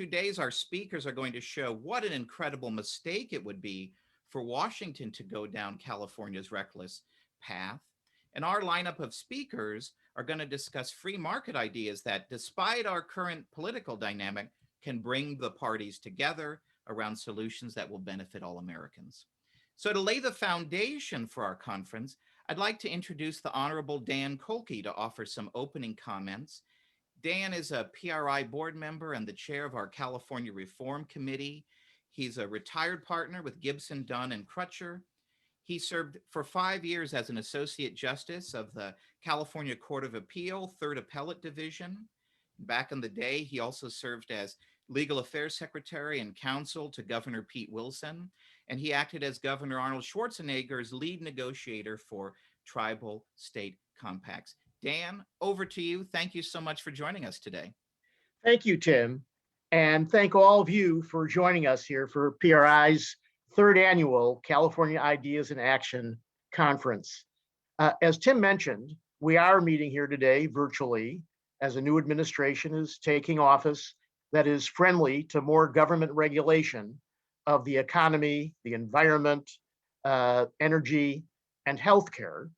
2 days, our speakers are going to show what an incredible mistake it would be for Washington to go down California's reckless path. And our lineup of speakers are going to discuss free market ideas that, despite our current political dynamic, can bring the parties together around solutions that will benefit all Americans. So, to lay the foundation for our conference, I'd like to introduce the Honorable Dan Kolke to offer some opening comments. Dan is a PRI board member and the chair of our California Reform Committee. He's a retired partner with Gibson, Dunn, and Crutcher. He served for 5 years as an associate justice of the California Court of Appeal, Third Appellate Division. Back in the day, he also served as legal affairs secretary and counsel to Governor Pete Wilson, and he acted as Governor Arnold Schwarzenegger's lead negotiator for tribal state compacts. Dan, over to you. Thank you so much for joining us today. Thank you, Tim. And thank all of you for joining us here for PRI's third annual California Ideas in Action Conference. As Tim mentioned, we are meeting here today virtually as a new administration is taking office that is friendly to more government regulation of the economy, the environment, energy, and healthcare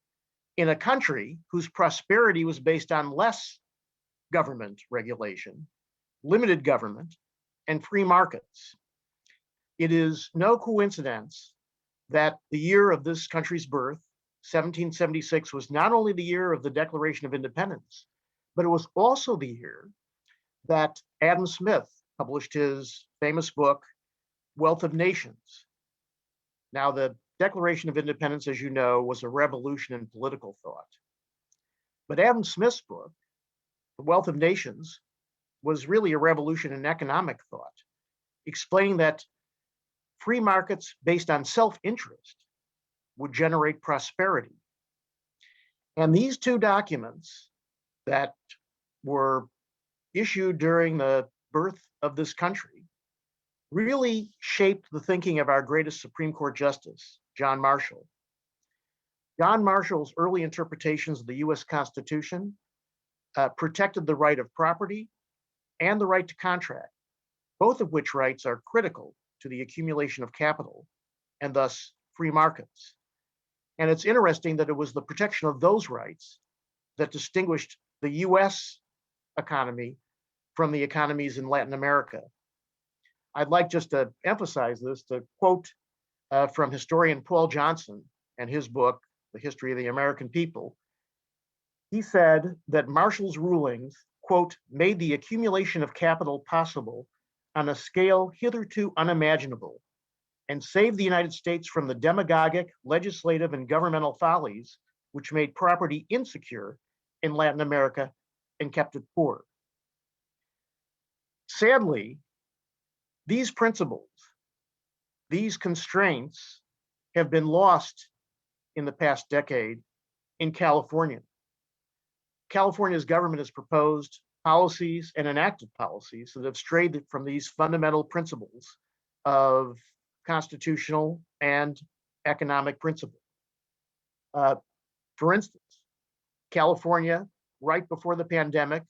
in a country whose prosperity was based on less government regulation, limited government, and free markets. It is no coincidence that the year of this country's birth, 1776, was not only the year of the Declaration of Independence, but it was also the year that Adam Smith published his famous book, Wealth of Nations. Now, the Declaration of Independence, as you know, was a revolution in political thought. But Adam Smith's book, The Wealth of Nations, was really a revolution in economic thought, explaining that free markets based on self-interest would generate prosperity. And these two documents that were issued during the birth of this country really shaped the thinking of our greatest Supreme Court Justice, John Marshall. John Marshall's early interpretations of the US Constitution protected the right of property and the right to contract, both of which rights are critical to the accumulation of capital and thus free markets. And it's interesting that it was the protection of those rights that distinguished the US economy from the economies in Latin America. I'd like just to emphasize this, to quote from historian Paul Johnson and his book, The History of the American People. He said that Marshall's rulings, quote, made the accumulation of capital possible on a scale hitherto unimaginable and saved the United States from the demagogic, legislative, and governmental follies which made property insecure in Latin America and kept it poor. Sadly, these principles, these constraints have been lost in the past decade in California. California's government has proposed policies and enacted policies that have strayed from these fundamental principles of constitutional and economic principle. For instance, California, right before the pandemic,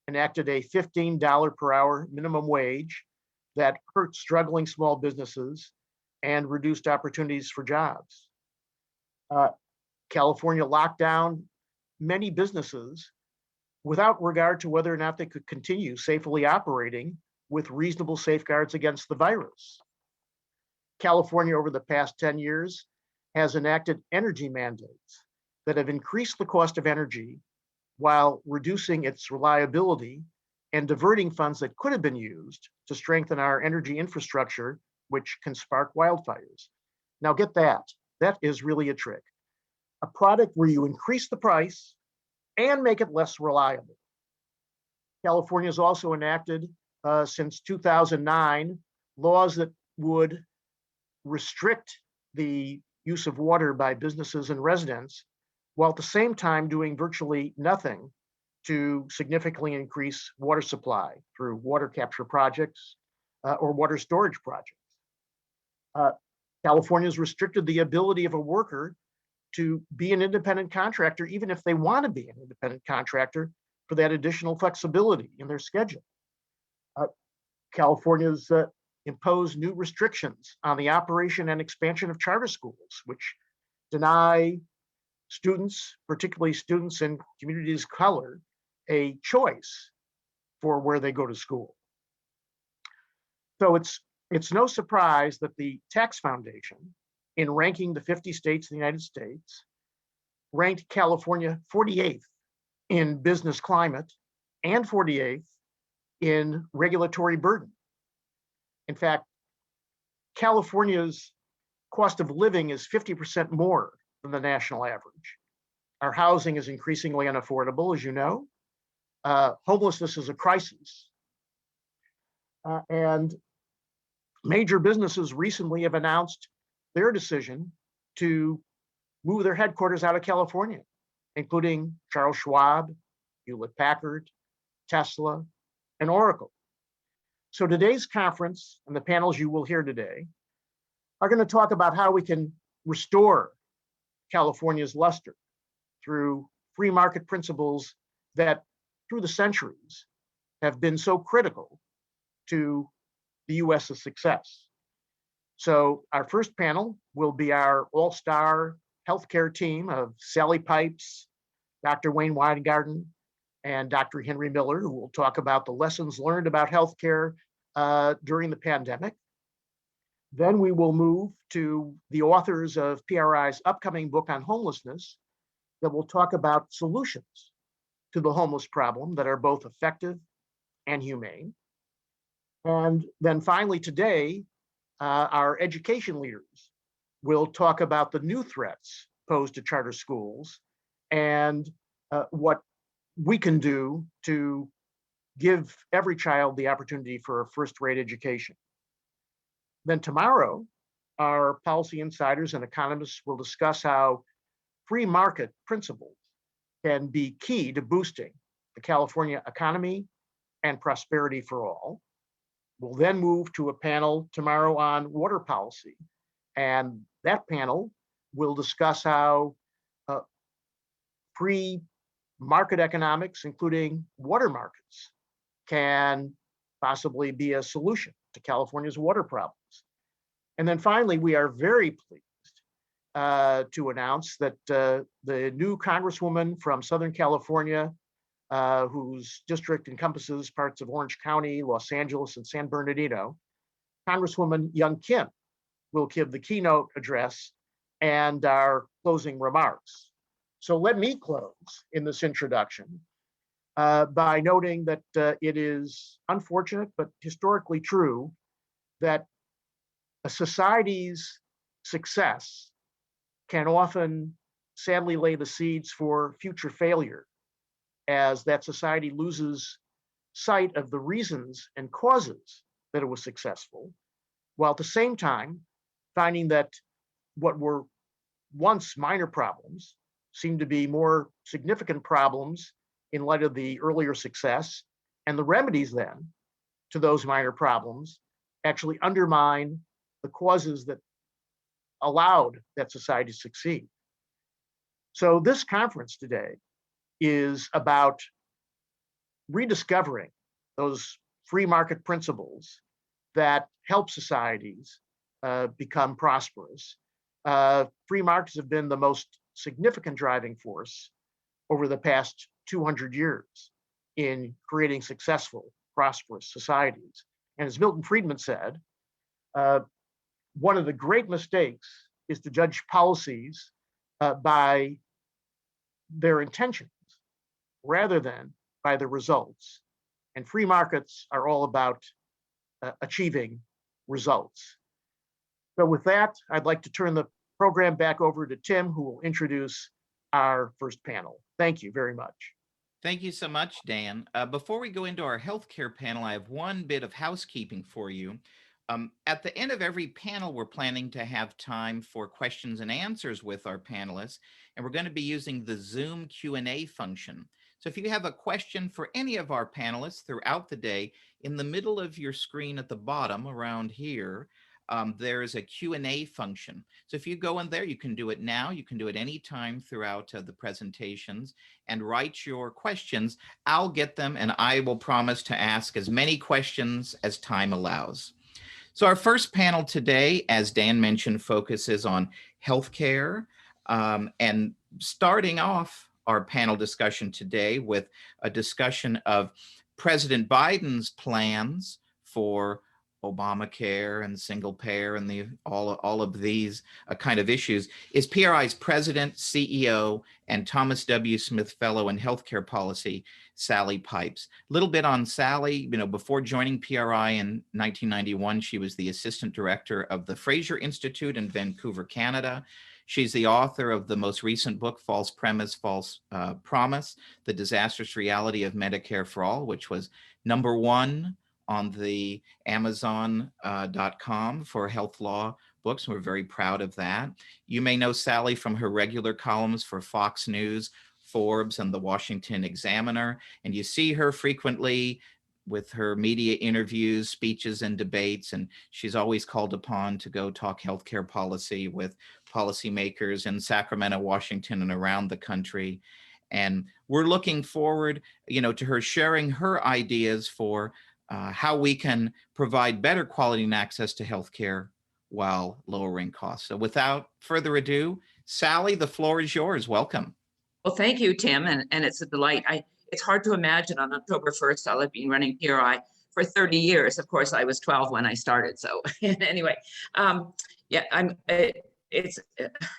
enacted a $15 per hour minimum wage that hurt struggling small businesses and reduced opportunities for jobs. California locked down many businesses without regard to whether or not they could continue safely operating with reasonable safeguards against the virus. California, over the past 10 years, has enacted energy mandates that have increased the cost of energy while reducing its reliability and diverting funds that could have been used to strengthen our energy infrastructure, which can spark wildfires. Now get that. That is really a trick. A product where you increase the price and make it less reliable. California has also enacted, since 2009, laws that would restrict the use of water by businesses and residents, while at the same time doing virtually nothing to significantly increase water supply through water capture projects or water storage projects. California has restricted the ability of a worker to be an independent contractor, even if they want to be an independent contractor, for that additional flexibility in their schedule. California's imposed new restrictions on the operation and expansion of charter schools, which deny students, particularly students in communities of color, a choice for where they go to school. So it's no surprise that the Tax Foundation, in ranking the 50 states in the United States, ranked California 48th in business climate and 48th in regulatory burden. In fact, California's cost of living is 50% more than the national average. Our housing is increasingly unaffordable, as you know. Homelessness is a crisis. And major businesses recently have announced their decision to move their headquarters out of California, including Charles Schwab, Hewlett Packard, Tesla, and Oracle. So today's conference and the panels you will hear today are going to talk about how we can restore California's luster through free market principles that through the centuries have been so critical to the US's success. So our first panel will be our all-star healthcare team of Sally Pipes, Dr. Wayne Weingarten, and Dr. Henry Miller, who will talk about the lessons learned about healthcare during the pandemic. Then we will move to the authors of PRI's upcoming book on homelessness that will talk about solutions to the homeless problem that are both effective and humane. And then finally today, our education leaders will talk about the new threats posed to charter schools and what we can do to give every child the opportunity for a first-rate education. Then tomorrow, our policy insiders and economists will discuss how free market principles can be key to boosting the California economy and prosperity for all. We'll then move to a panel tomorrow on water policy. And that panel will discuss how free market economics, including water markets, can possibly be a solution to California's water problems. And then finally, we are very pleased to announce that the new Congresswoman from Southern California, whose district encompasses parts of Orange County, Los Angeles, and San Bernardino, Congresswoman Young Kim, will give the keynote address and our closing remarks. So let me close in this introduction by noting that it is unfortunate, but historically true, that a society's success can often sadly lay the seeds for future failure, as that society loses sight of the reasons and causes that it was successful, while at the same time finding that what were once minor problems seem to be more significant problems in light of the earlier success, and the remedies then to those minor problems actually undermine the causes that allowed that society to succeed. So this conference today is about rediscovering those free market principles that help societies become prosperous. Free markets have been the most significant driving force over the past 200 years in creating successful, prosperous societies. And as Milton Friedman said, one of the great mistakes is to judge policies by their intentions rather than by the results. And free markets are all about achieving results. So with that, I'd like to turn the program back over to Tim, who will introduce our first panel. Thank you very much. Thank you so much, Dan. Before we go into our healthcare panel, I have one bit of housekeeping for you. At the end of every panel, we're planning to have time for questions and answers with our panelists, and we're going to be using the Zoom Q&A function. So if you have a question for any of our panelists throughout the day, in the middle of your screen at the bottom around here, there is a Q&A function. So if you go in there, you can do it now, you can do it anytime throughout the presentations, and write your questions. I'll get them, and I will promise to ask as many questions as time allows. So our first panel today, as Dan mentioned, focuses on healthcare, and starting off our panel discussion today with a discussion of President Biden's plans for Obamacare and single payer and all of these kind of issues, is PRI's president, CEO, and Thomas W. Smith Fellow in Healthcare Policy, Sally Pipes. A little bit on Sally. Before joining PRI in 1991, she was the assistant director of the Fraser Institute in Vancouver, Canada. She's the author of the most recent book, False Premise, False Promise, The Disastrous Reality of Medicare for All, which was #1 on the Amazon.com for health law books. We're very proud of that. You may know Sally from her regular columns for Fox News, Forbes, and the Washington Examiner, and you see her frequently with her media interviews, speeches, and debates, and she's always called upon to go talk healthcare policy with policymakers in Sacramento, Washington, and around the country. And we're looking forward, to her sharing her ideas for how we can provide better quality and access to healthcare while lowering costs. So without further ado, Sally, the floor is yours. Welcome. Well, thank you, Tim, and it's a delight. It's hard to imagine on October 1st, I'll have been running PRI for 30 years. Of course, I was 12 when I started. So anyway, it's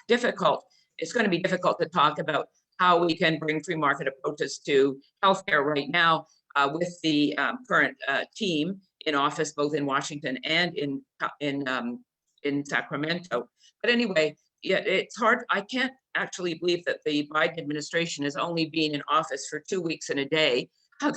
difficult. It's going to be difficult to talk about how we can bring free market approaches to healthcare right now with the current team in office, both in Washington and in Sacramento. But anyway, it's hard. I can't actually believe that the Biden administration has only been in office for 2 weeks and a day.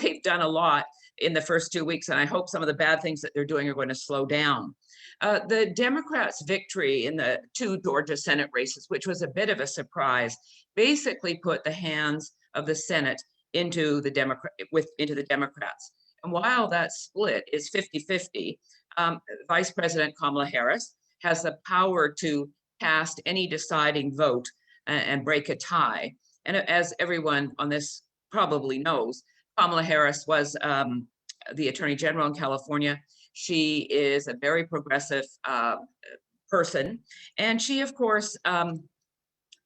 They've done a lot in the first 2 weeks, and I hope some of the bad things that they're doing are going to slow down. The Democrats' victory in the 2 Georgia Senate races, which was a bit of a surprise, basically put the hands of the Senate into the Democrats. And while that split is 50-50, Vice President Kamala Harris has the power to cast any deciding vote and break a tie. And as everyone on this probably knows, Kamala Harris was the Attorney General in California. She is a very progressive person. And she, of course,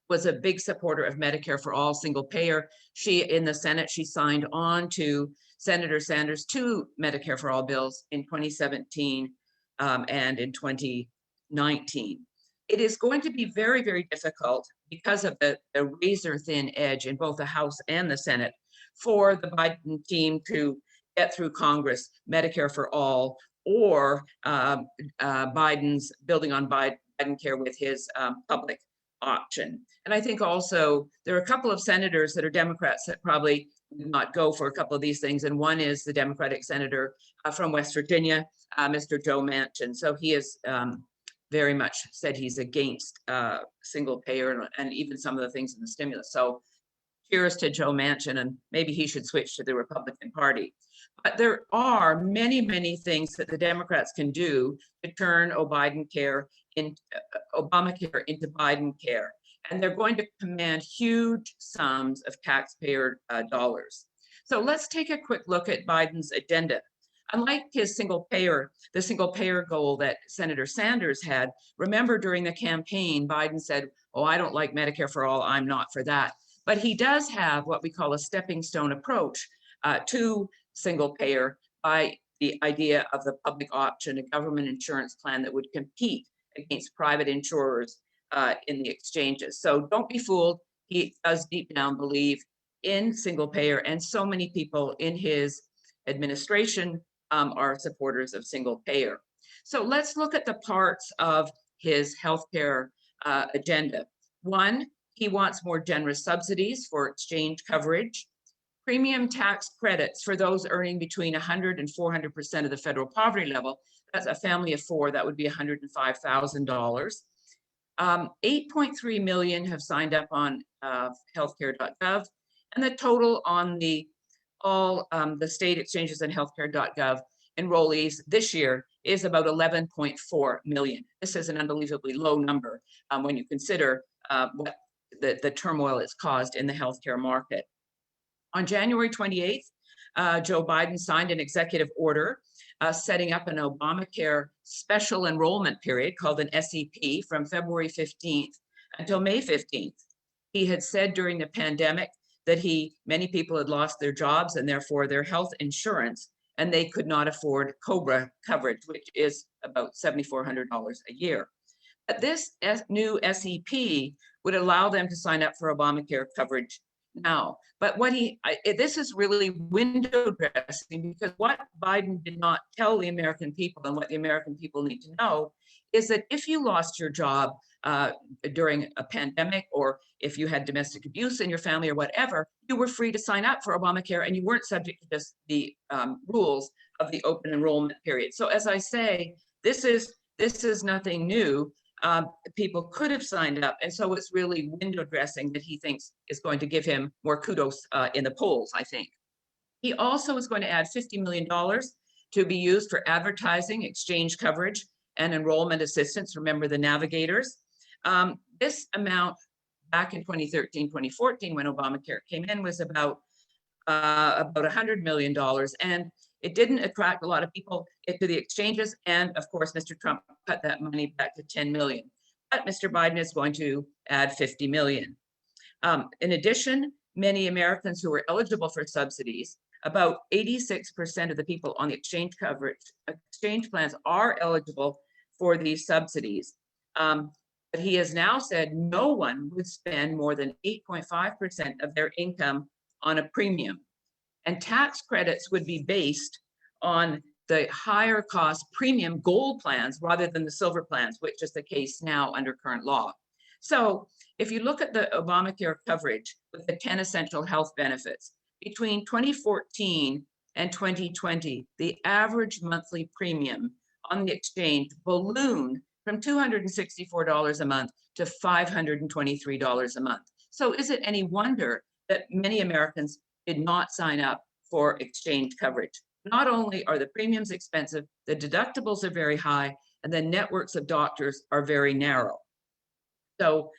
was a big supporter of Medicare for all, single payer. In the Senate, she signed on to Senator Sanders' 2 Medicare for all bills in 2017 and in 2019. It is going to be very, very difficult because of the razor thin edge in both the House and the Senate for the Biden team to get through Congress Medicare for all, or Biden's building on Biden care with his public option. And I think also there are a couple of senators that are Democrats that probably would not go for a couple of these things. And one is the Democratic senator from West Virginia, Mr. Joe Manchin. So he is very much said he's against single payer and even some of the things in the stimulus. So cheers to Joe Manchin, and maybe he should switch to the Republican Party. But there are many, many things that the Democrats can do to turn Obamacare into Biden care. And they're going to command huge sums of taxpayer dollars. So let's take a quick look at Biden's agenda. Unlike his the single payer goal that Senator Sanders had, remember during the campaign, Biden said, "Oh, I don't like Medicare for all, I'm not for that." But he does have what we call a stepping stone approach to single payer by the idea of the public option, a government insurance plan that would compete against private insurers in the exchanges. So don't be fooled. He does deep down believe in single payer, and so many people in his administration are supporters of single payer. So let's look at the parts of his healthcare agenda. One, he wants more generous subsidies for exchange coverage, premium tax credits for those earning between 100 and 400% of the federal poverty level. That's a family of 4, that would be $105,000. 8.3 million have signed up on healthcare.gov, and the total on all the state exchanges and healthcare.gov enrollees this year is about 11.4 million. This is an unbelievably low number when you consider what the turmoil it's caused in the healthcare market. On January 28th, Joe Biden signed an executive order setting up an Obamacare special enrollment period called an SEP from February 15th until May 15th. He had said during the pandemic that many people had lost their jobs and therefore their health insurance, and they could not afford COBRA coverage, which is about $7,400 a year. But this new SEP would allow them to sign up for Obamacare coverage now. But this is really window dressing, because what Biden did not tell the American people, and what the American people need to know, is that if you lost your job during a pandemic, or if you had domestic abuse in your family or whatever, you were free to sign up for Obamacare and you weren't subject to just the rules of the open enrollment period. So as I say, this is nothing new. People could have signed up, and so it's really window dressing that he thinks is going to give him more kudos in the polls, I think. He also is going to add $50 million to be used for advertising, exchange coverage, and enrollment assistance. Remember the navigators. This amount back in 2013, 2014, when Obamacare came in, was about $100 million. And it didn't attract a lot of people into the exchanges. And of course, Mr. Trump cut that money back to 10 million. But Mr. Biden is going to add 50 million. In addition, many Americans who are eligible for subsidies, about 86% of the people on the exchange plans are eligible for these subsidies. But he has now said no one would spend more than 8.5% of their income on a premium. And tax credits would be based on the higher cost premium gold plans rather than the silver plans, which is the case now under current law. So if you look at the Obamacare coverage with the 10 essential health benefits, between 2014 and 2020, the average monthly premium on the exchange ballooned from $264 a month to $523 a month. So is it any wonder that many Americans did not sign up for exchange coverage? Not only are the premiums expensive, the deductibles are very high, and the networks of doctors are very narrow. So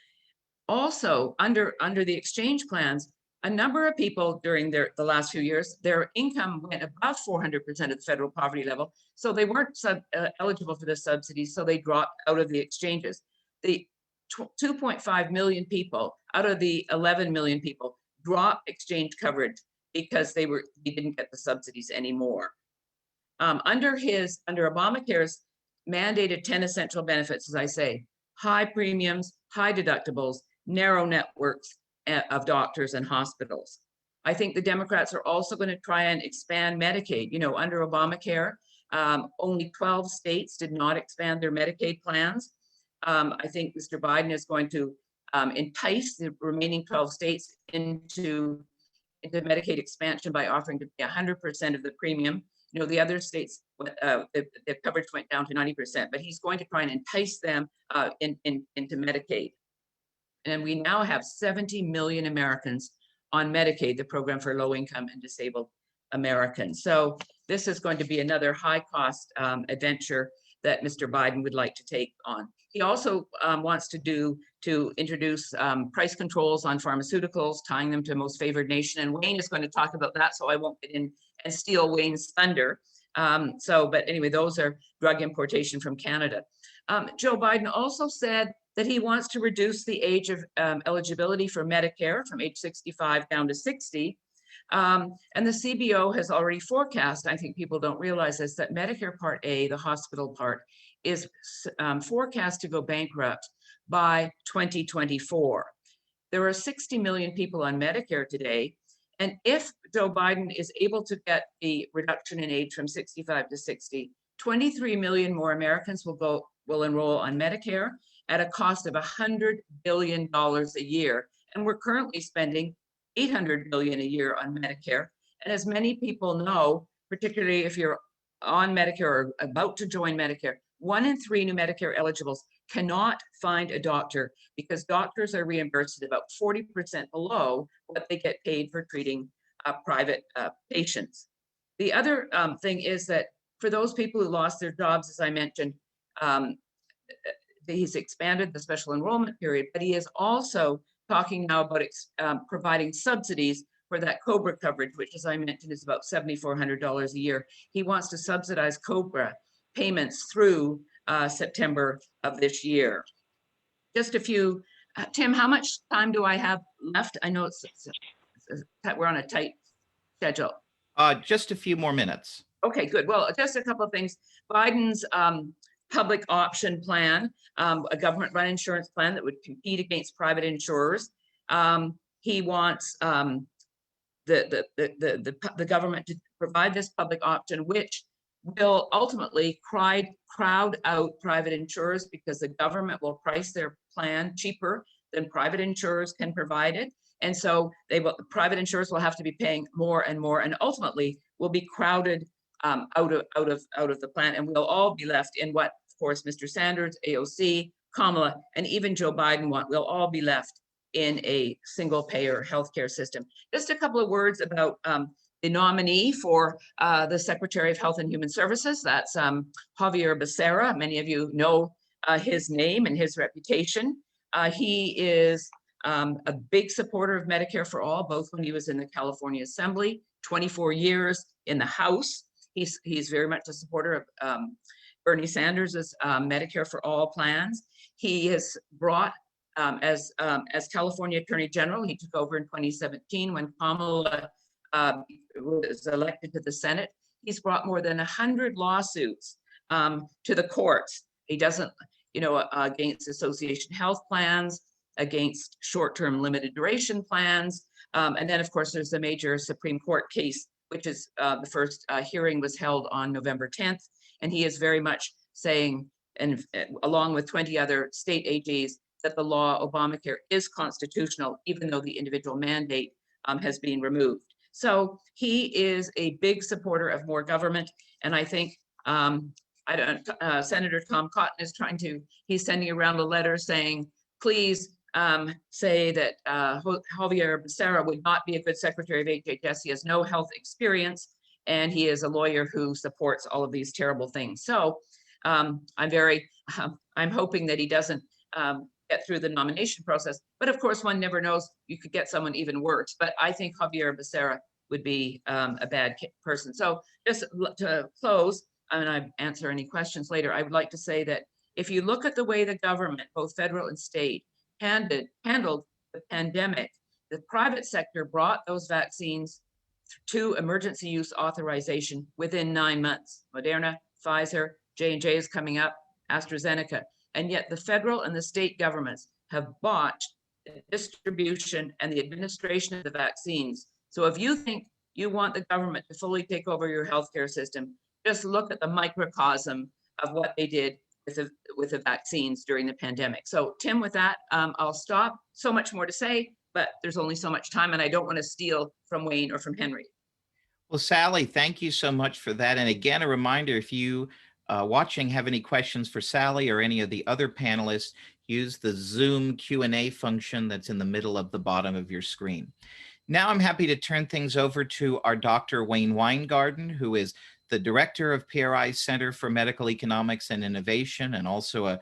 also under the exchange plans, a number of people during the last few years, their income went above 400% of the federal poverty level. So they weren't eligible for the subsidies, so they dropped out of the exchanges. The 2.5 million people out of the 11 million people dropped exchange coverage because they didn't get the subsidies anymore. Under Obamacare's mandated 10 essential benefits, as I say, high premiums, high deductibles, narrow networks of doctors and hospitals. I think the Democrats are also going to try and expand Medicaid. You know, under Obamacare, only 12 states did not expand their Medicaid plans. I think Mr. Biden is going to entice the remaining 12 states into Medicaid expansion by offering to pay 100% of the premium. You know, the other states, the coverage went down to 90%, but he's going to try and entice them into Medicaid. And we now have 70 million Americans on Medicaid, the program for low-income and disabled Americans. So this is going to be another high-cost adventure that Mr. Biden would like to take on. He also wants to introduce price controls on pharmaceuticals, tying them to most favored nation. And Wayne is going to talk about that, so I won't get in and steal Wayne's thunder. But anyway, those are drug importation from Canada. Joe Biden also said that he wants to reduce the age of eligibility for Medicare from age 65 down to 60. And the CBO has already forecast, I think people don't realize this, that Medicare Part A, the hospital part, is forecast to go bankrupt by 2024. There are 60 million people on Medicare today. And if Joe Biden is able to get the reduction in age from 65 to 60, 23 million more Americans will enroll on Medicare at a cost of $100 billion a year. And we're currently spending $800 billion a year on Medicare. And as many people know, particularly if you're on Medicare or about to join Medicare, 1 in 3 new Medicare eligibles cannot find a doctor because doctors are reimbursed at about 40% below what they get paid for treating private patients. The other thing is that for those people who lost their jobs, as I mentioned, he's expanded the special enrollment period, but he is also talking now about providing subsidies for that COBRA coverage, which, as I mentioned, is about $7,400 a year. He wants to subsidize COBRA payments through September of this year. Just a few, Tim, how much time do I have left? I know we're on a tight schedule. Just a few more minutes. Okay, good. Well, just a couple of things. Biden's public option plan, a government-run insurance plan that would compete against private insurers. He wants the government to provide this public option, which will ultimately crowd out private insurers because the government will price their plan cheaper than private insurers can provide it. And so private insurers will have to be paying more and more, and ultimately will be crowded out of the plan, and we'll all be left in what, of course, Mr. Sanders, AOC, Kamala, and even Joe Biden want. We'll all be left in a single-payer healthcare system. Just a couple of words about the nominee for the Secretary of Health and Human Services. That's Javier Becerra. Many of you know his name and his reputation. He is a big supporter of Medicare for All, both when he was in the California Assembly, 24 years in the House. He's very much a supporter of Bernie Sanders's Medicare for All plans. He has brought, as California Attorney General, he took over in 2017 when Kamala was elected to the Senate. He's brought more than 100 lawsuits to the courts. He doesn't, against association health plans, against short-term limited duration plans. And then, of course, there's the major Supreme Court case, which is the first hearing was held on November 10th. And he is very much saying, and along with 20 other state AGs, that the law Obamacare is constitutional, even though the individual mandate has been removed. So he is a big supporter of more government. And I think Senator Tom Cotton is he's sending around a letter saying, please say that Javier Becerra would not be a good Secretary of HHS. He has no health experience, and he is a lawyer who supports all of these terrible things. So I'm hoping that he doesn't get through the nomination process. But of course, one never knows. You could get someone even worse. But I think Javier Becerra would be a bad person. So just to close, and I answer any questions later, I would like to say that if you look at the way the government, both federal and state, handled the pandemic, the private sector brought those vaccines to emergency use authorization within 9 months. Moderna, Pfizer, J&J is coming up, AstraZeneca. And yet the federal and the state governments have botched the distribution and the administration of the vaccines. So if you think you want the government to fully take over your healthcare system, just look at the microcosm of what they did with the vaccines during the pandemic. So Tim, with that, I'll stop. So much more to say, but there's only so much time, and I don't want to steal from Wayne or from Henry. Well, Sally, thank you so much for that. And again, a reminder, if you watching have any questions for Sally or any of the other panelists, use the Zoom Q&A function that's in the middle of the bottom of your screen. Now I'm happy to turn things over to our Dr. Wayne Weingarten, who is the director of PRI's Center for Medical Economics and Innovation, and also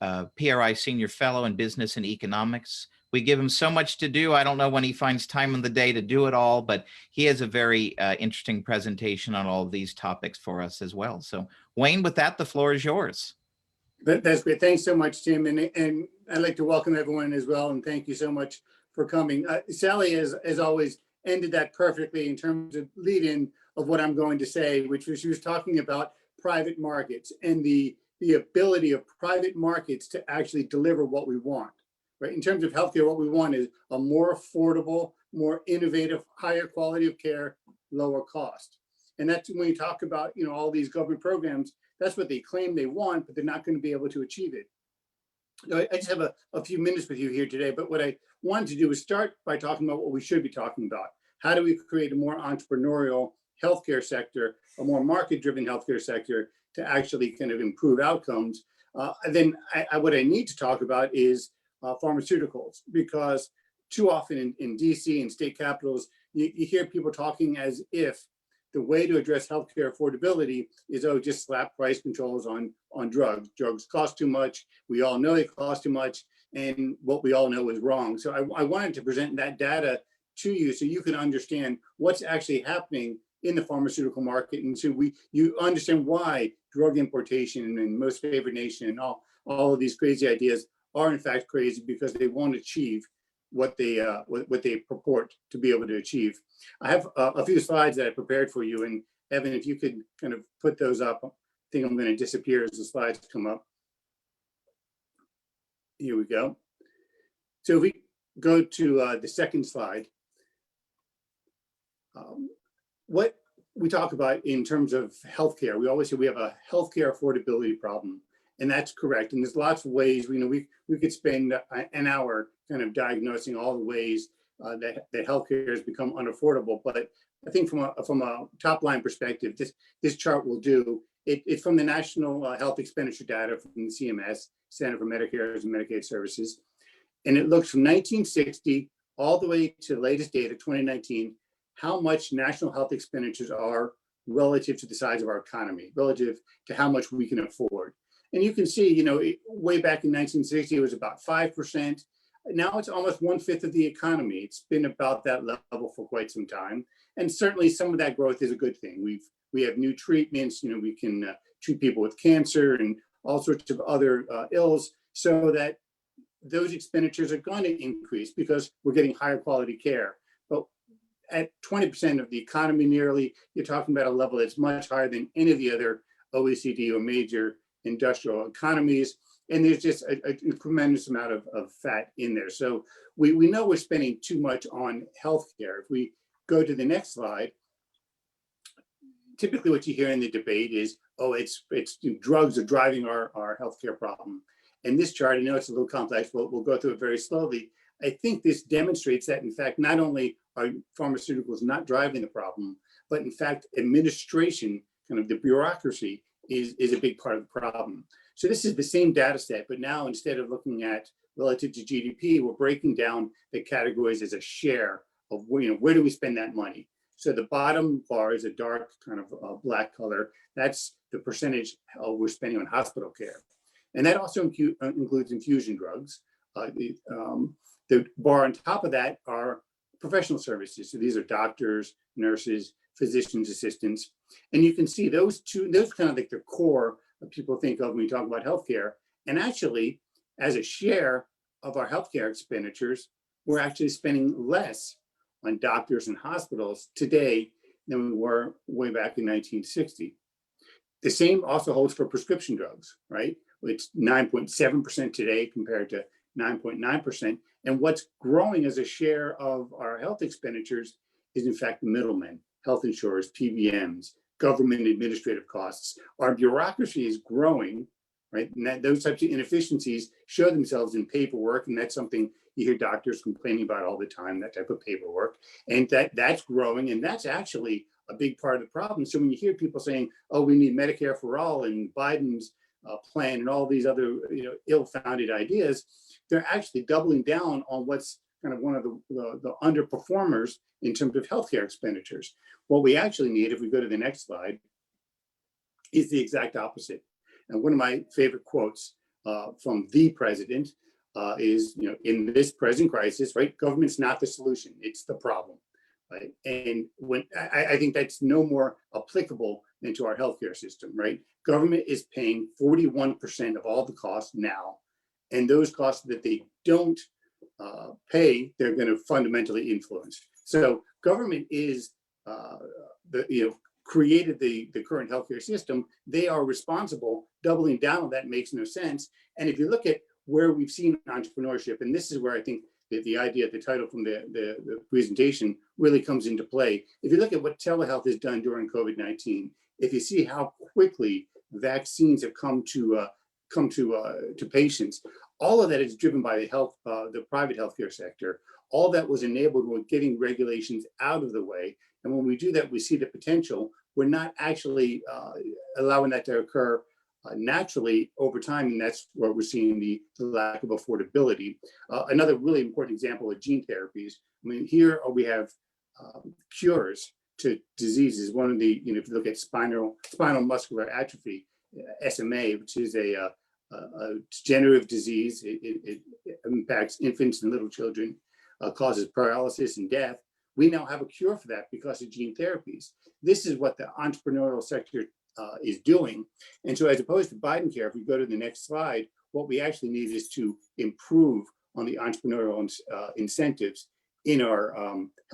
a PRI Senior Fellow in Business and Economics. We give him so much to do. I don't know when he finds time in the day to do it all, but he has a very interesting presentation on all of these topics for us as well. So Wayne, with that, the floor is yours. That's great. Thanks so much, Tim. And I'd like to welcome everyone as well. And thank you so much for coming. Sally, as always, ended that perfectly in terms of lead-in of what I'm going to say, which was she was talking about private markets and the ability of private markets to actually deliver what we want. Right? In terms of healthcare, what we want is a more affordable, more innovative, higher quality of care, lower cost. And that's when you talk about, all these government programs, that's what they claim they want, but they're not going to be able to achieve it. I just have a few minutes with you here today, but what I wanted to do is start by talking about what we should be talking about. How do we create a more entrepreneurial healthcare sector, a more market-driven healthcare sector to actually kind of improve outcomes? And then what I need to talk about is pharmaceuticals, because too often in DC and state capitals, you hear people talking as if the way to address healthcare affordability is, oh, just slap price controls on drugs. Drugs cost too much. We all know they cost too much, and what we all know is wrong. So I wanted to present that data to you so you can understand what's actually happening in the pharmaceutical market, and so you understand why drug importation and most favored nation and all of these crazy ideas are in fact crazy, because they won't achieve what they purport to be able to achieve. I have a few slides that I prepared for you, and Evan, if you could kind of put those up. I think I'm going to disappear as the slides come up. Here we go. So if we go to the second slide, what we talk about in terms of healthcare, we always say we have a healthcare affordability problem, and that's correct. And there's lots of ways. We could spend an hour kind of diagnosing all the ways that healthcare has become unaffordable. But I think from a top line perspective, this chart will do. It's from the National Health Expenditure data from the CMS, Center for Medicare and Medicaid Services, and it looks from 1960 all the way to the latest data, 2019. How much national health expenditures are relative to the size of our economy, relative to how much we can afford. And you can see, way back in 1960, it was about 5%. Now it's almost 1/5 of the economy. It's been about that level for quite some time. And certainly some of that growth is a good thing. We have new treatments, we can treat people with cancer and all sorts of other ills, so that those expenditures are going to increase because we're getting higher quality care. But at 20% of the economy nearly, you're talking about a level that's much higher than any of the other OECD or major industrial economies. And there's just a tremendous amount of fat in there. So we know we're spending too much on healthcare. If we go to the next slide, typically what you hear in the debate is, oh, it's drugs are driving our healthcare problem. And this chart, I know it's a little complex, but we'll go through it very slowly. I think this demonstrates that, in fact, not only are pharmaceuticals not driving the problem, but in fact, administration, kind of the bureaucracy, is a big part of the problem. So this is the same data set, but now instead of looking at relative to GDP, we're breaking down the categories as a share of where do we spend that money. So the bottom bar is a dark kind of black color. That's the percentage we're spending on hospital care. And that also includes infusion drugs. The bar on top of that are professional services. So these are doctors, nurses, physicians, assistants. And you can see those kind of like the core of people think of when we talk about healthcare. And actually, as a share of our healthcare expenditures, we're actually spending less on doctors and hospitals today than we were way back in 1960. The same also holds for prescription drugs, right? It's 9.7% today compared to 9.9%. And what's growing as a share of our health expenditures is, in fact, the middlemen, health insurers, PBMs, government administrative costs. Our bureaucracy is growing, right? And those types of inefficiencies show themselves in paperwork. And that's something you hear doctors complaining about all the time, that type of paperwork. And that's growing. And that's actually a big part of the problem. So when you hear people saying, oh, we need Medicare for all and Biden's plan and all these other ill-founded ideas, they're actually doubling down on what's kind of one of the underperformers in terms of healthcare expenditures. What we actually need, if we go to the next slide, is the exact opposite. And one of my favorite quotes from the president is, in this present crisis, right, government's not the solution, it's the problem. Right? And when I think that's no more applicable than to our healthcare system, right? Government is paying 41% of all the costs now, and those costs that they don't pay, they're going to fundamentally influence. So government is created the current healthcare system. They are responsible. Doubling down on that makes no sense. And if you look at where we've seen entrepreneurship, and this is where I think the idea, the title from the presentation really comes into play. If you look at what telehealth has done during COVID-19, if you see how quickly vaccines have come to patients, all of that is driven by the private healthcare sector. All that was enabled with getting regulations out of the way. And when we do that, we see the potential. We're not actually allowing that to occur naturally over time, and that's where we're seeing the lack of affordability. Another really important example of gene therapies. I mean, here we have cures to diseases. One of the, if you look at spinal muscular atrophy, SMA, which is a degenerative disease, it impacts infants and little children, causes paralysis and death. We now have a cure for that because of gene therapies. This is what the entrepreneurial sector is doing. And so as opposed to Biden care, if we go to the next slide, what we actually need is to improve on the entrepreneurial incentives in our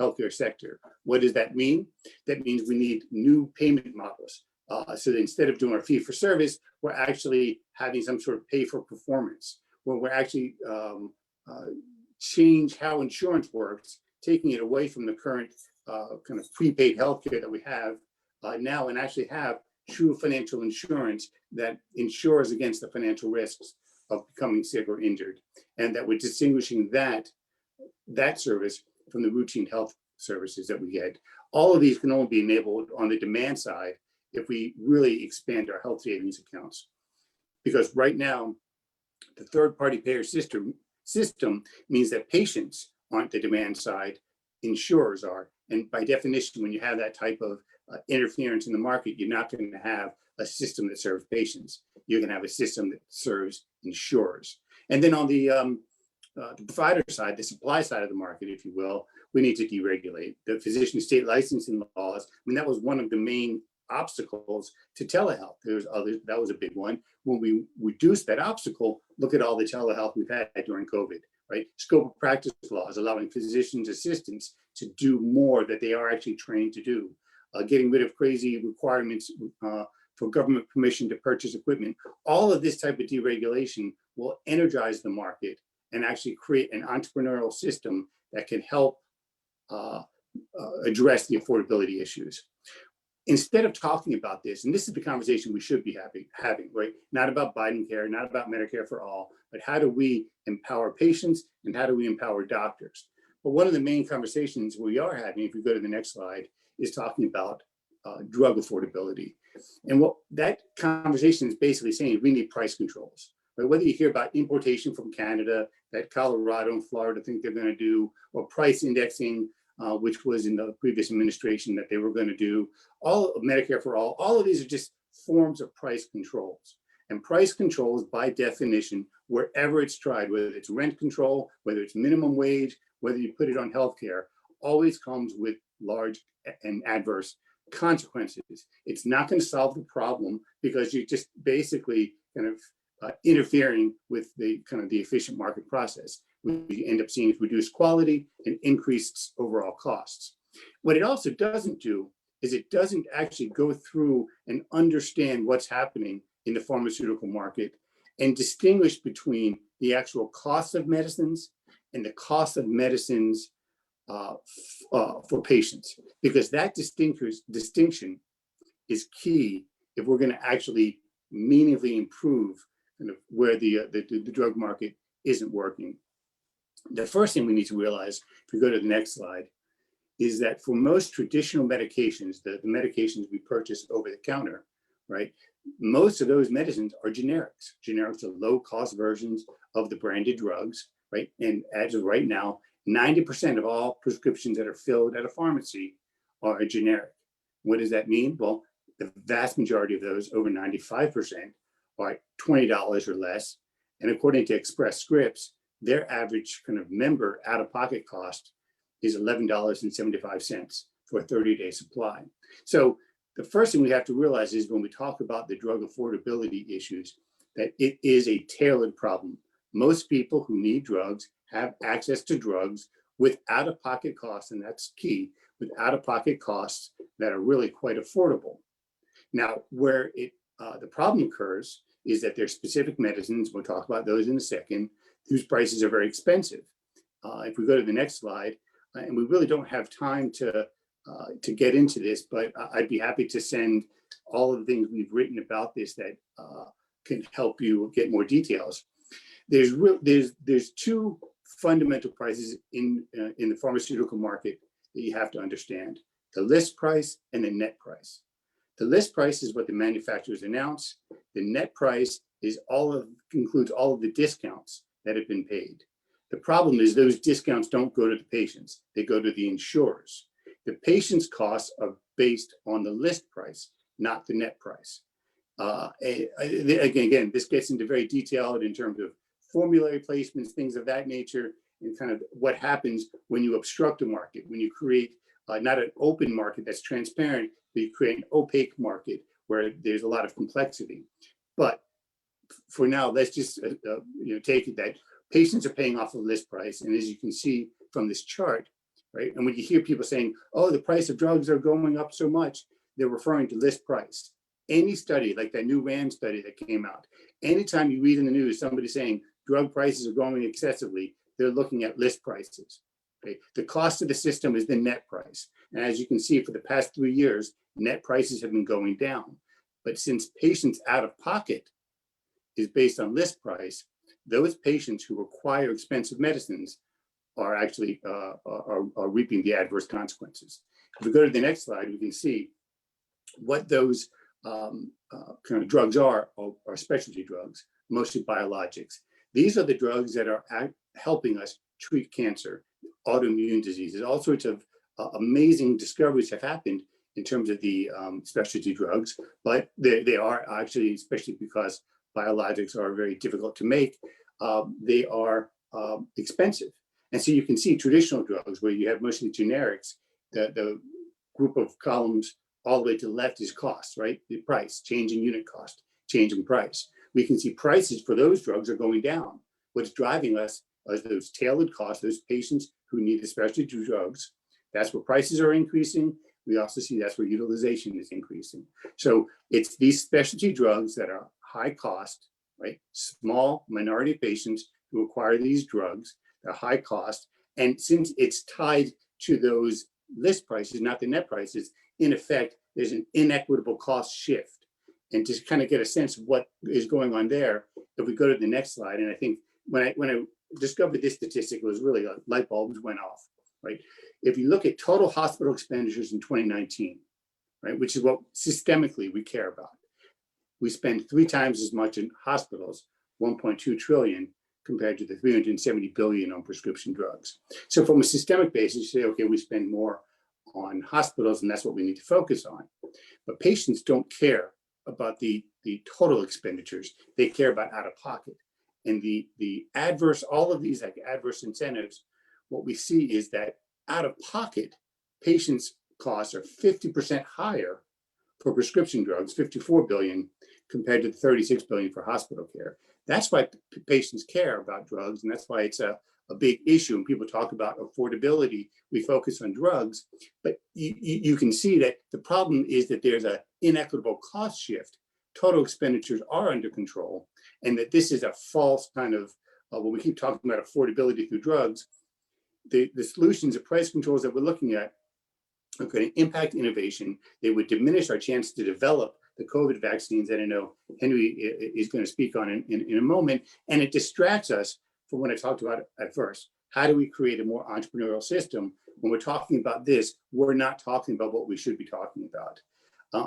healthcare sector. What does that mean? That means we need new payment models. So that instead of doing our fee for service, we're actually having some sort of pay for performance, where we're actually change how insurance works, taking it away from the current kind of prepaid healthcare that we have now, and actually have true financial insurance that insures against the financial risks of becoming sick or injured, and that we're distinguishing that service from the routine health services that we get. All of these can only be enabled on the demand side if we really expand our health savings accounts. Because right now, the third-party payer system means that patients aren't the demand side, insurers are. And by definition, when you have that type of interference in the market, you're not going to have a system that serves patients. You're going to have a system that serves insurers. And then on the provider side, the supply side of the market, if you will, we need to deregulate. The physician state licensing laws, I mean, that was one of the main obstacles to telehealth. There's others, that was a big one. When we reduced that obstacle, look at all the telehealth we've had during COVID, right? Scope of practice laws, allowing physicians' assistants to do more that they are actually trained to do. Getting rid of crazy requirements for government permission to purchase equipment. All of this type of deregulation will energize the market and actually create an entrepreneurial system that can help address the affordability issues. Instead of talking about this, and this is the conversation we should be having, right? Not about Biden care, not about Medicare for all, but how do we empower patients and how do we empower doctors? But one of the main conversations we are having, if we go to the next slide, is talking about drug affordability. And what that conversation is basically saying is we need price controls. But whether you hear about importation from Canada, that Colorado and Florida think they're going to do, or price indexing, which was in the previous administration that they were going to do, all of Medicare for all of these are just forms of price controls. And price controls, by definition, wherever it's tried, whether it's rent control, whether it's minimum wage, whether you put it on healthcare, always comes with large and adverse consequences. It's not going to solve the problem because you're just basically kind of interfering with the kind of the efficient market process. We end up seeing reduced quality and increased overall costs. What it also doesn't do is it doesn't actually go through and understand what's happening in the pharmaceutical market and distinguish between the actual cost of medicines and the cost of medicines for patients, because that distinction is key if we're going to actually meaningfully improve kind of where the drug market isn't working. The first thing we need to realize, if we go to the next slide, is that for most traditional medications, the medications we purchase over the counter, right, most of those medicines are generics. Generics are low-cost versions of the branded drugs, right? And as of right now, 90% of all prescriptions that are filled at a pharmacy are generic. What does that mean? Well, the vast majority of those, over 95%, are $20 or less. And according to Express Scripts, their average kind of member out-of-pocket cost is $11.75 for a 30-day supply. So the first thing we have to realize is when we talk about the drug affordability issues, that it is a tailored problem. Most people who need drugs have access to drugs with out-of-pocket costs, and that's key, with out-of-pocket costs that are really quite affordable. Now, where the problem occurs is that there's specific medicines, we'll talk about those in a second, whose prices are very expensive. If we go to the next slide, and we really don't have time to get into this, but I'd be happy to send all of the things we've written about this that can help you get more details. There's two fundamental prices in the pharmaceutical market that you have to understand: the list price and the net price. The list price is what the manufacturers announce. The net price is includes all of the discounts that have been paid. The problem is those discounts don't go to the patients; they go to the insurers. The patient's costs are based on the list price, not the net price. Again, this gets into very detailed in terms of formulary placements, things of that nature, and kind of what happens when you obstruct a market, when you create not an open market that's transparent, but you create an opaque market where there's a lot of complexity. But for now, let's just take it that patients are paying off the list price. And as you can see from this chart, right? And when you hear people saying, oh, the price of drugs are going up so much, they're referring to list price. Any study, like that new RAND study that came out, anytime you read in the news, somebody saying drug prices are going excessively, they're looking at list prices. Okay? The cost of the system is the net price. And as you can see, for the past 3 years, net prices have been going down. But since patients out of pocket is based on list price, those patients who require expensive medicines are actually are reaping the adverse consequences. If we go to the next slide, we can see what those kind of drugs are specialty drugs, mostly biologics. These are the drugs that are helping us treat cancer, autoimmune diseases. All sorts of amazing discoveries have happened in terms of the specialty drugs, but they are actually, especially because biologics are very difficult to make, they are expensive. And so you can see traditional drugs where you have mostly generics, the group of columns all the way to the left is cost, right? The price, change in unit cost, change in price. We can see prices for those drugs are going down. What's driving us is those tailored costs, those patients who need the specialty drugs. That's where prices are increasing. We also see that's where utilization is increasing. So it's these specialty drugs that are high cost, right? Small minority of patients who acquire these drugs, they're high cost. And since it's tied to those list prices, not the net prices, in effect, there's an inequitable cost shift. And to kind of get a sense of what is going on there, if we go to the next slide, and I think when I discovered this statistic, it was really light bulbs went off, right? If you look at total hospital expenditures in 2019, right, which is what systemically we care about, we spend 3 times as much in hospitals, 1.2 trillion, compared to the 370 billion on prescription drugs. So from a systemic basis, you say, okay, we spend more on hospitals and that's what we need to focus on. But patients don't care about the total expenditures. They care about out of pocket. And the adverse, all of these like adverse incentives, what we see is that out of pocket, patients' costs are 50% higher for prescription drugs, 54 billion, compared to the 36 billion for hospital care. That's why patients care about drugs, and that's why it's a big issue. When people talk about affordability, we focus on drugs, but you can see that the problem is that there's an inequitable cost shift. Total expenditures are under control, and that this is a false kind of, when we keep talking about affordability through drugs, the solutions, the price controls that we're looking at are going to impact innovation. They would diminish our chance to develop the COVID vaccines that I know Henry is going to speak on in a moment. And it distracts us from what I talked about at first. How do we create a more entrepreneurial system? When we're talking about this, we're not talking about what we should be talking about.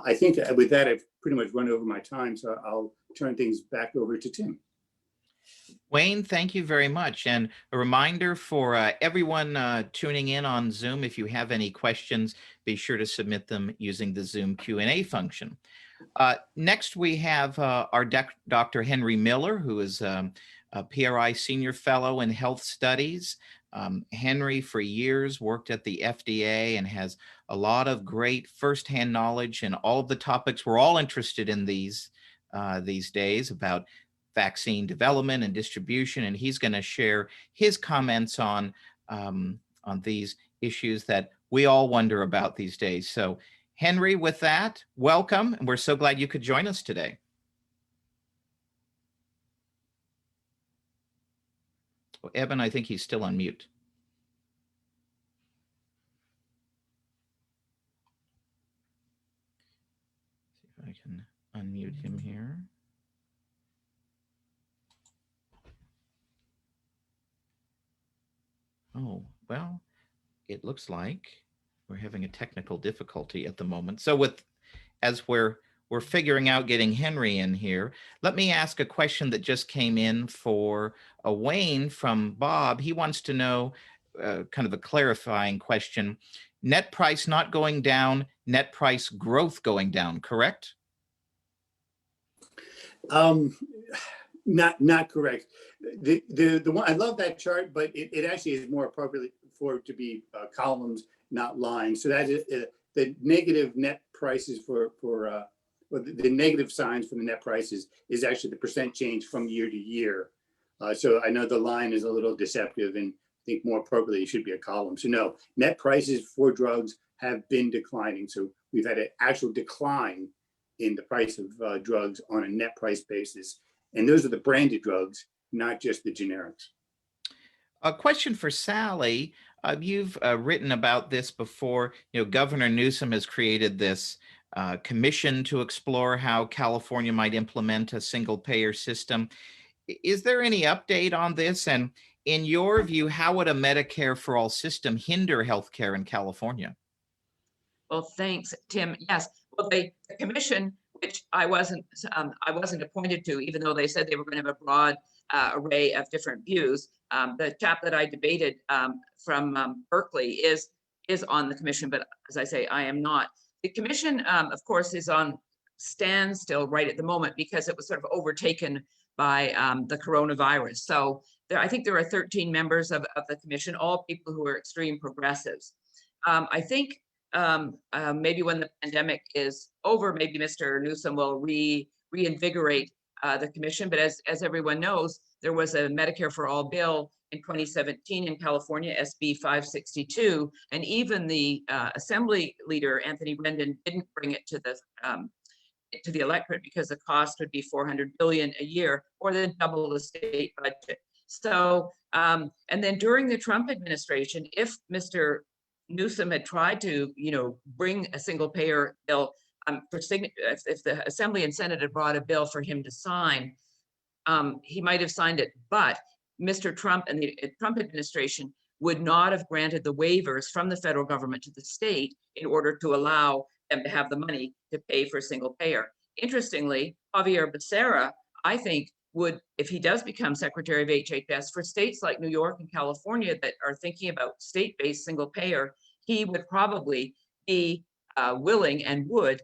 I think with that, I've pretty much run over my time, so I'll turn things back over to Tim. Wayne, thank you very much. And a reminder for everyone tuning in on Zoom, if you have any questions, be sure to submit them using the Zoom Q&A function. Next, we have our Dr. Henry Miller, who is a PRI Senior Fellow in Health Studies. Henry, for years, worked at the FDA and has a lot of great firsthand knowledge in all of the topics we're all interested in these days about vaccine development and distribution, and he's going to share his comments on these issues that we all wonder about these days. So, Henry, with that, welcome, and we're so glad you could join us today. Well, Evan, I think he's still on mute. See if I can unmute him here. Oh, well, it looks like we're having a technical difficulty at the moment. So as we're figuring out getting Henry in here, let me ask a question that just came in for Wayne from Bob. He wants to know kind of a clarifying question. net price not going down, net price growth going down, correct? Not correct. The one, I love that chart, but it actually is more appropriate for it to be columns, not lines. So that is the negative net prices or the negative signs for the net prices is actually the percent change from year to year. So I know the line is a little deceptive, and I think more appropriately it should be a column. So no, net prices for drugs have been declining. So we've had an actual decline in the price of drugs on a net price basis. And those are the branded drugs, not just the generics. A question for Sally. You've written about this before. Governor Newsom has created this commission to explore how California might implement a single payer system. Is there any update on this? And in your view, how would a Medicare for all system hinder healthcare in California? Well, thanks, Tim. Yes, well, the commission, which I wasn't appointed to, even though they said they were going to have a broad array of different views. The chap that I debated from Berkeley is on the commission, but as I say, I am not. The commission, of course, is on standstill right at the moment because it was sort of overtaken by the coronavirus. So I think there are 13 members of the commission, all people who are extreme progressives. I think maybe when the pandemic is over, maybe Mr. Newsom will reinvigorate the commission. But as everyone knows, there was a Medicare for All bill in 2017 in California, SB 562, and even the Assembly leader Anthony Rendon didn't bring it to the electorate because the cost would be $400 billion a year, or than double the state budget. So, and then during the Trump administration, if Mr. Newsom had tried to, bring a single payer bill if the Assembly and Senate had brought a bill for him to sign, he might have signed it. But Mr. Trump and the Trump administration would not have granted the waivers from the federal government to the state in order to allow them to have the money to pay for single payer. Interestingly, Javier Becerra, I think, would, if he does become Secretary of HHS, for states like New York and California that are thinking about state-based single payer, he would probably be willing and would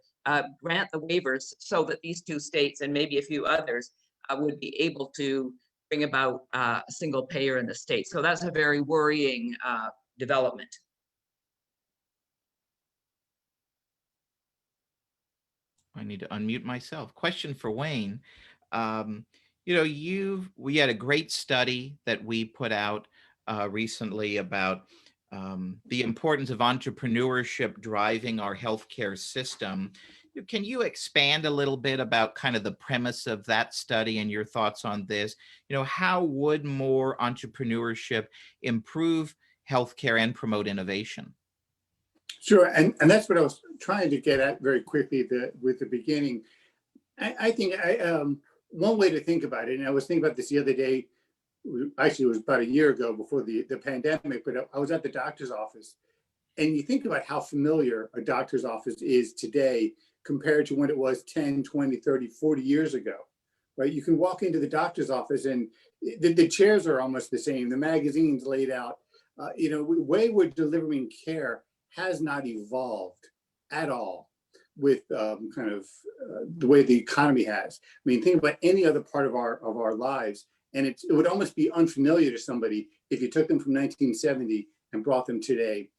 grant the waivers so that these two states and maybe a few others would be able to bring about a single payer in the state. So that's a very worrying development. I need to unmute myself. Question for Wayne. We had a great study that we put out recently about the importance of entrepreneurship driving our healthcare system. Can you expand a little bit about kind of the premise of that study and your thoughts on this? How would more entrepreneurship improve healthcare and promote innovation? Sure, and that's what I was trying to get at very quickly with the beginning. I think one way to think about it, and I was thinking about this the other day, actually it was about a year ago before the pandemic, but I was at the doctor's office, and you think about how familiar a doctor's office is today compared to when it was 10, 20, 30, 40 years ago, right? You can walk into the doctor's office and the chairs are almost the same, the magazines laid out. The way we're delivering care has not evolved at all with the way the economy has. I mean, think about any other part of our lives, and it would almost be unfamiliar to somebody if you took them from 1970 and brought them today.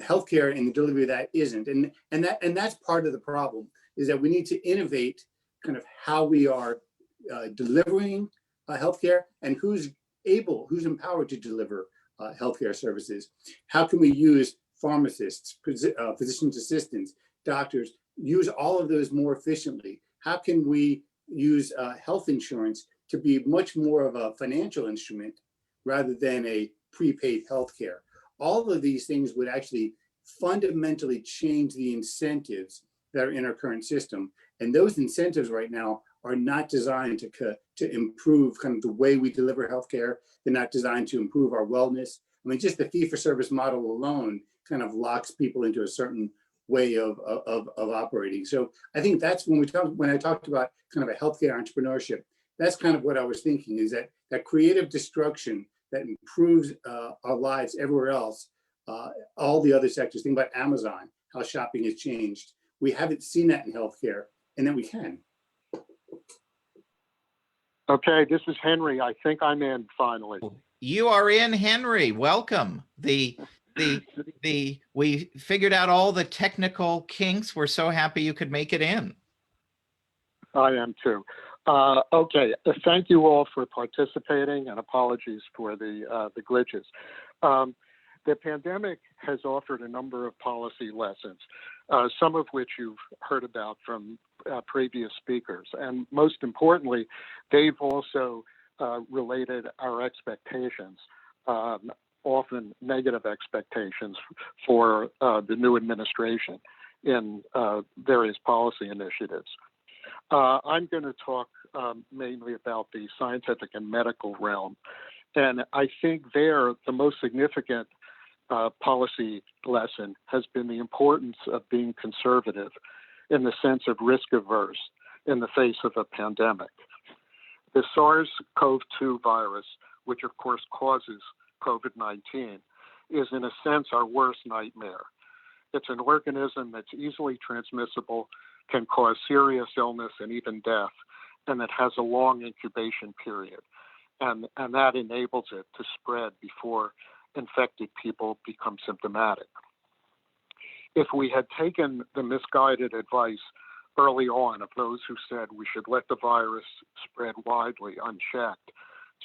Healthcare and the delivery of that isn't, and that's part of the problem, is that we need to innovate kind of how we are delivering healthcare and who's empowered to deliver healthcare services. How can we use pharmacists, physician's assistants, doctors, use all of those more efficiently? How can we use health insurance to be much more of a financial instrument rather than a prepaid healthcare? All of these things would actually fundamentally change the incentives that are in our current system. And those incentives right now are not designed to improve kind of the way we deliver healthcare. They're not designed to improve our wellness. I mean, just the fee-for-service model alone kind of locks people into a certain way of operating. So I think that's when I talked about kind of a healthcare entrepreneurship, that's kind of what I was thinking, is that creative destruction that improves our lives everywhere else all the other sectors. Think about Amazon, how shopping has changed. We haven't seen that in healthcare, and then we can. Okay, this is Henry. I think I'm in finally. You are in, Henry. Welcome. We figured out all the technical kinks. We're so happy you could make it in. I am too. Okay, thank you all for participating, and apologies for the glitches. The pandemic has offered a number of policy lessons, some of which you've heard about from previous speakers. And most importantly, they've also related our expectations, often negative expectations for the new administration in various policy initiatives. I'm going to talk mainly about the scientific and medical realm. And I think there, the most significant policy lesson has been the importance of being conservative in the sense of risk averse in the face of a pandemic. The SARS-CoV-2 virus, which of course causes COVID-19, is in a sense our worst nightmare. It's an organism that's easily transmissible, can cause serious illness and even death, and it has a long incubation period. And that enables it to spread before infected people become symptomatic. If we had taken the misguided advice early on of those who said we should let the virus spread widely, unchecked,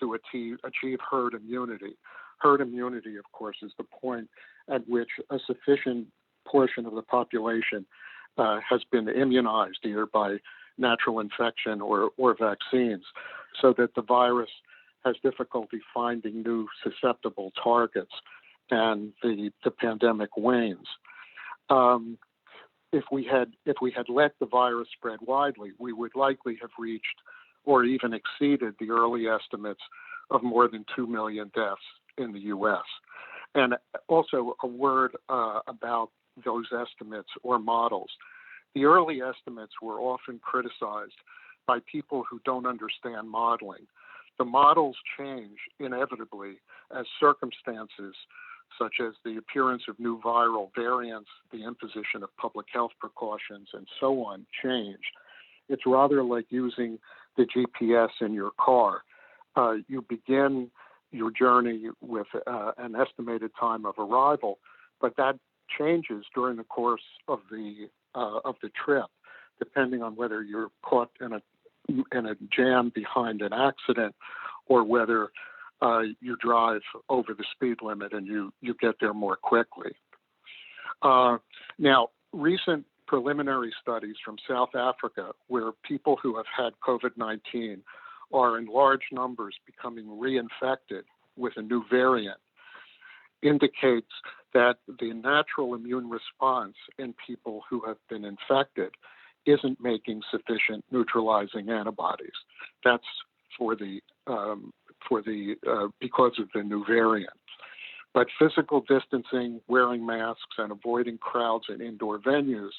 to achieve herd immunity. Herd immunity, of course, is the point at which a sufficient portion of the population has been immunized either by natural infection or vaccines, so that the virus has difficulty finding new susceptible targets and the pandemic wanes. If we had let the virus spread widely, we would likely have reached or even exceeded the early estimates of more than 2 million deaths in the U.S. And also a word about those estimates or models. The early estimates were often criticized by people who don't understand modeling. The models change inevitably as circumstances such as the appearance of new viral variants, the imposition of public health precautions, and so on change. It's rather like using the GPS in your car. You begin your journey with an estimated time of arrival, but that changes during the course of the trip, depending on whether you're caught in a jam behind an accident or whether you drive over the speed limit and you get there more quickly. Now, recent preliminary studies from South Africa, where people who have had COVID-19 are in large numbers becoming reinfected with a new variant, indicates that the natural immune response in people who have been infected isn't making sufficient neutralizing antibodies. That's because of the new variant. But physical distancing, wearing masks, and avoiding crowds in indoor venues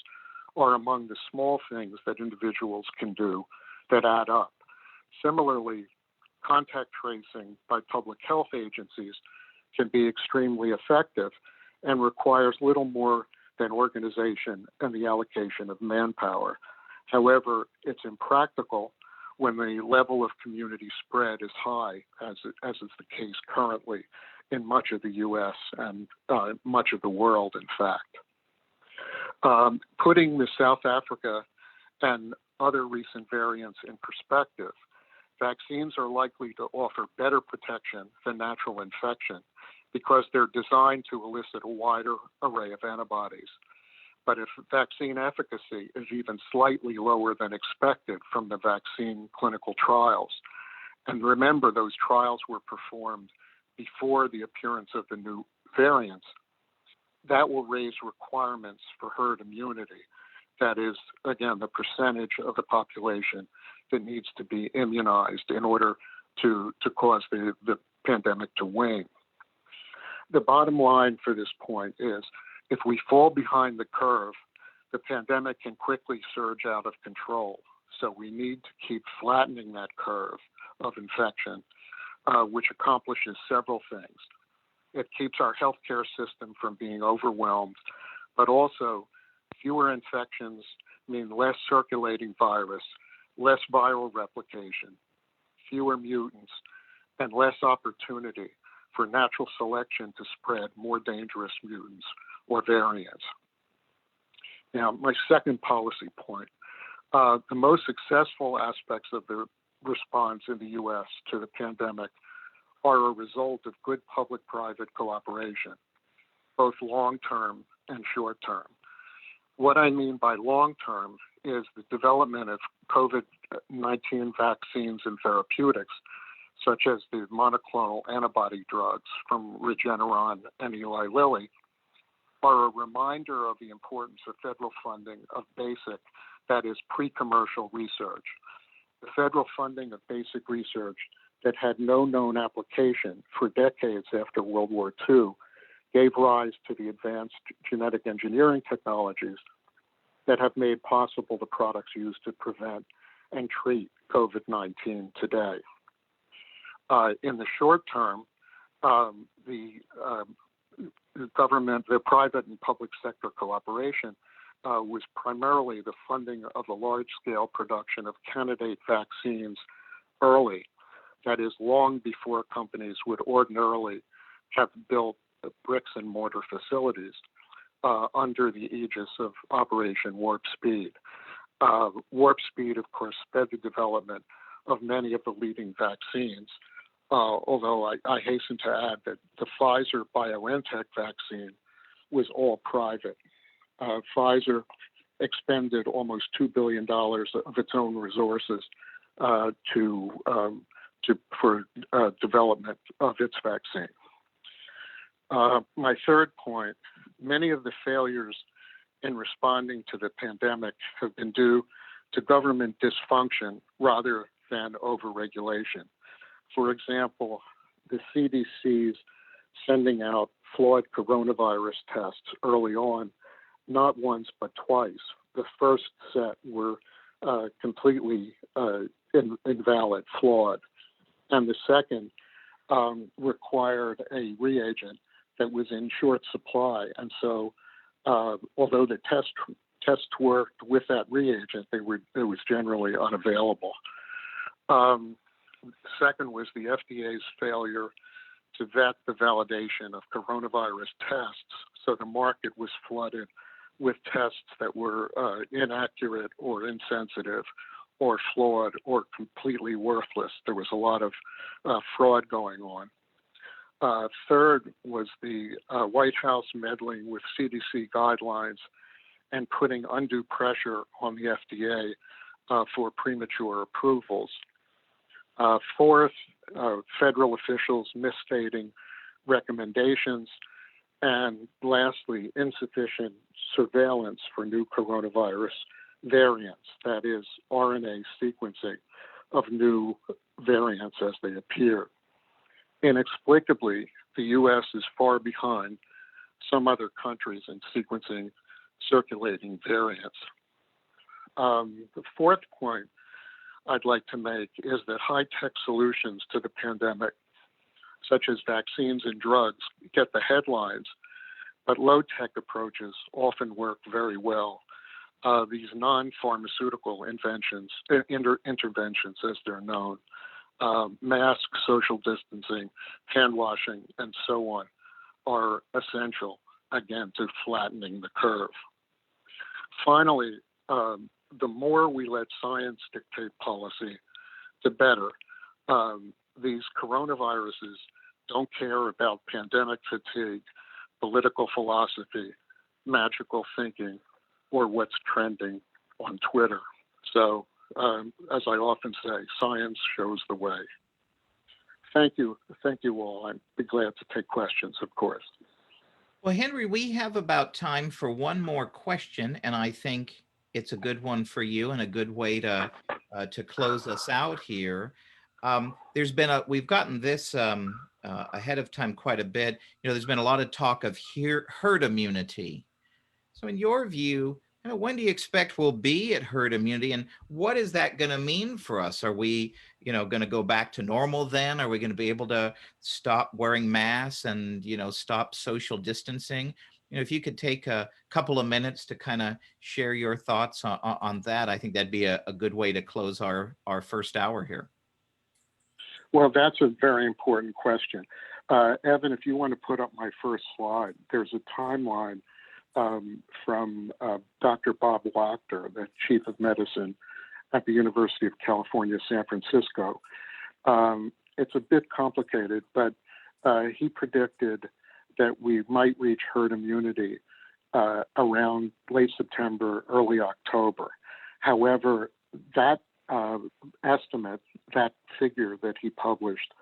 are among the small things that individuals can do that add up. Similarly, contact tracing by public health agencies can be extremely effective and requires little more than organization and the allocation of manpower. However, it's impractical when the level of community spread is high, as is the case currently in much of the U.S. and much of the world, in fact. Putting the South Africa and other recent variants in perspective, vaccines are likely to offer better protection than natural infection because they're designed to elicit a wider array of antibodies. But if vaccine efficacy is even slightly lower than expected from the vaccine clinical trials, and remember those trials were performed before the appearance of the new variants, that will raise requirements for herd immunity. That is, again, the percentage of the population that needs to be immunized in order to cause the pandemic to wane. The bottom line for this point is, if we fall behind the curve, the pandemic can quickly surge out of control. So we need to keep flattening that curve of infection, which accomplishes several things. it keeps our healthcare system from being overwhelmed, but also fewer infections mean less circulating virus, less viral replication, fewer mutants, and less opportunity for natural selection to spread more dangerous mutants or variants. Now, my second policy point, the most successful aspects of the response in the U.S. to the pandemic are a result of good public-private cooperation, both long-term and short-term. What I mean by long-term is the development of COVID-19 vaccines and therapeutics, such as the monoclonal antibody drugs from Regeneron and Eli Lilly, are a reminder of the importance of federal funding of basic, that is, pre-commercial research. The federal funding of basic research that had no known application for decades after World War II gave rise to the advanced genetic engineering technologies that have made possible the products used to prevent and treat COVID-19 today. In the short term, the government, the private and public sector cooperation was primarily the funding of a large-scale production of candidate vaccines early, that is, long before companies would ordinarily have built bricks and mortar facilities under the aegis of Operation Warp Speed. Warp Speed, of course, sped the development of many of the leading vaccines, although I hasten to add that the Pfizer-BioNTech vaccine was all private. Pfizer expended almost $2 billion of its own resources for development of its vaccine. My third point, many of the failures in responding to the pandemic have been due to government dysfunction rather than overregulation. For example, the CDC's sending out flawed coronavirus tests early on, not once but twice. The first set were completely invalid, flawed, and the second required a reagent that was in short supply, and so although the tests worked with that reagent, it was generally unavailable. Second was the FDA's failure to vet the validation of coronavirus tests, so the market was flooded with tests that were inaccurate or insensitive or flawed or completely worthless. There was a lot of fraud going on. Third was the White House meddling with CDC guidelines and putting undue pressure on the FDA for premature approvals. Fourth, federal officials misstating recommendations. And lastly, insufficient surveillance for new coronavirus variants, that is, RNA sequencing of new variants as they appear. Inexplicably, the U.S. is far behind some other countries in sequencing circulating variants. The fourth point I'd like to make is that high-tech solutions to the pandemic, such as vaccines and drugs, get the headlines, but low-tech approaches often work very well. These non-pharmaceutical interventions, as they're known, masks, social distancing, hand washing, and so on, are essential, again, to flattening the curve. Finally, the more we let science dictate policy, the better. These coronaviruses don't care about pandemic fatigue, political philosophy, magical thinking, or what's trending on Twitter. So, as I often say, science shows the way. Thank you all. I'd be glad to take questions, of course. Well, Henry, we have about time for one more question, and I think it's a good one for you and a good way to close us out here. We've gotten this ahead of time quite a bit. There's been a lot of talk of herd immunity. So in your view, When do you expect we'll be at herd immunity, and what is that going to mean for us? Are we, going to go back to normal then? Are we going to be able to stop wearing masks and, stop social distancing? If you could take a couple of minutes to kind of share your thoughts on that, I think that'd be a good way to close our first hour here. Well, that's a very important question. Evan, if you want to put up my first slide, there's a timeline from Dr. Bob Wachter, the chief of medicine at the University of California, San Francisco. It's a bit complicated, but he predicted that we might reach herd immunity around late September, early October. However, that estimate, that figure that he published,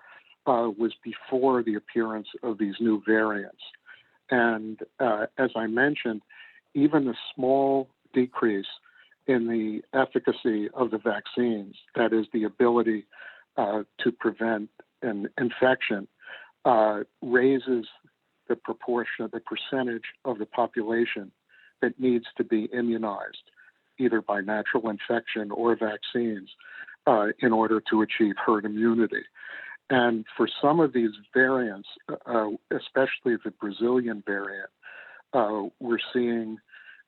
was before the appearance of these new variants. And as I mentioned, even a small decrease in the efficacy of the vaccines, that is the ability to prevent an infection, raises the proportion, the percentage of the population that needs to be immunized, either by natural infection or vaccines, in order to achieve herd immunity. And for some of these variants, especially the Brazilian variant, we're seeing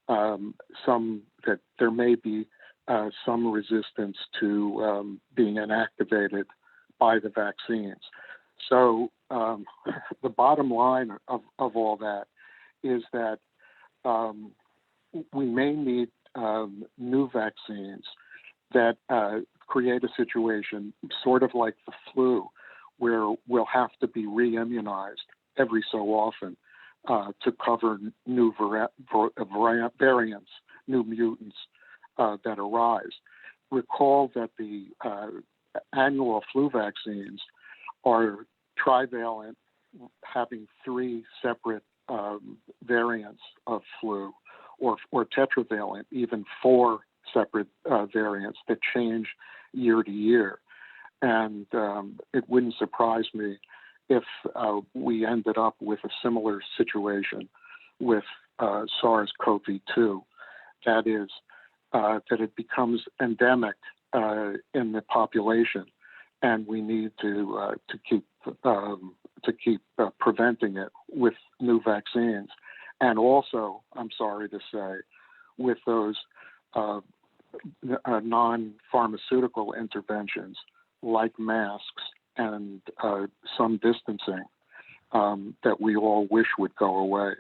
some that there may be some resistance to being inactivated by the vaccines. So the bottom line of all that is that we may need new vaccines that create a situation sort of like the flu, where we'll have to be re-immunized every so often to cover new variants, new mutants that arise. Recall that the annual flu vaccines are trivalent, having 3 separate variants of flu, or tetravalent, even 4 separate variants that change year to year. And it wouldn't surprise me if we ended up with a similar situation with SARS-CoV-2. That is, that it becomes endemic in the population, and we need to keep preventing it with new vaccines, and also, I'm sorry to say, with those non-pharmaceutical interventions like masks and some distancing that we all wish would go away.